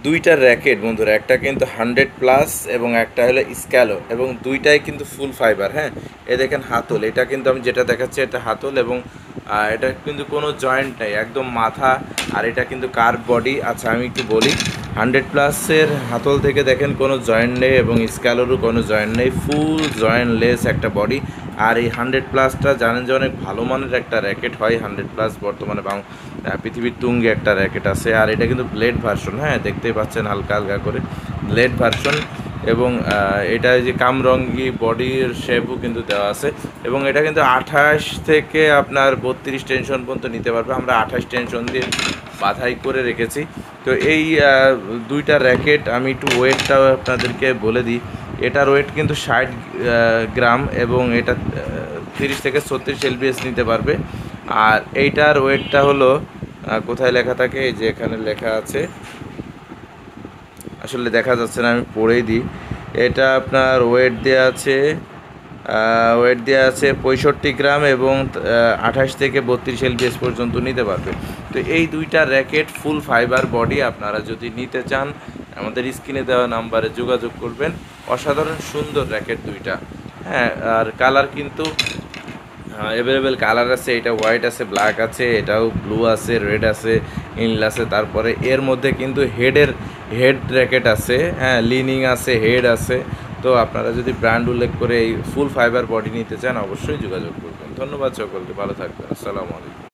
দুইটা র্যাকেট বন্ধুরা, একটা কিন্তু 100+ এবং একটা হলো স্ক্যালো, এবং দুইটাই কিন্তু ফুল ফাইবার। হ্যাঁ, এ দেখেন হাতল, এটা কিন্তু আমি যেটা দেখাচ্ছি এটা হাতল, এবং এটা কিন্তু কোনো জয়েন্ট নেই, একদম মাথা। আর এটা কিন্তু কার্ভ বডি। আচ্ছা আমি একটু বলি, 100+এর হাতল থেকে দেখেন কোনো জয়েন্ট নেই, এবং স্ক্যালোরও কোনো জয়েন্ট নেই, ফুল জয়েন্টলেস একটা বডি। আর এই 100+টা জানেন যে অনেক ভালো মানের একটা র্যাকেট হয়। 100+ বর্তমানে পৃথিবীর তুঙ্গে একটা র্যাকেট আছে। আর এটা কিন্তু ব্লেড ভার্সন। হ্যাঁ, দেখতেই পাচ্ছেন হালকা হালকা করে ব্লেড ভার্সন, এবং এটা যে কামরঙ্গি বডির শেপও কিন্তু দেওয়া আছে। এবং এটা কিন্তু 28 থেকে আপনার 32 টেনশন পর্যন্ত নিতে পারবে। আমরা 28 টেনশন দিয়ে বাধাই করে রেখেছি। তো এই দুইটা র্যাকেট আমি একটু ওয়েটটাও আপনাদেরকে বলে দিই। এটার ওয়েট কিন্তু 60 গ্রাম, এবং এটা 30 থেকে 36 এলবিএস নিতে পারবে। আর এইটার ওয়েটটা হলো, কোথায় লেখা থাকে, এই যে এখানে লেখা আছে, আসলে দেখা যাচ্ছে না, আমি পড়েই দিই। এটা আপনার ওয়েট দেওয়া আছে 65 গ্রাম, এবং 28 থেকে 32 এলবিএস পর্যন্ত নিতে পারবে। তো এই দুইটা র্যাকেট ফুল ফাইবার বডি, আপনারা যদি নিতে চান আমাদের স্ক্রিনে দেওয়া নাম্বারে যোগাযোগ করবেন। অসাধারণ সুন্দর র্যাকেট দুইটা। হ্যাঁ, আর কালার কিন্তু অ্যাভেলেবেল কালার আছে। এটা হোয়াইট আছে, ব্ল্যাক আছে, এটাও ব্লু আছে, রেড আছে, নীল আছে। তারপরে এর মধ্যে কিন্তু হেড র্যাকেট আছে, হ্যাঁ, লিনিং আছে, হেড আছে। তো আপনারা যদি ব্র্যান্ড উল্লেখ করে এই ফুল ফাইবার বডি নিতে চান অবশ্যই যোগাযোগ করবেন। ধন্যবাদ সকলকে, ভালো থাকবেন, আসসালামু আলাইকুম।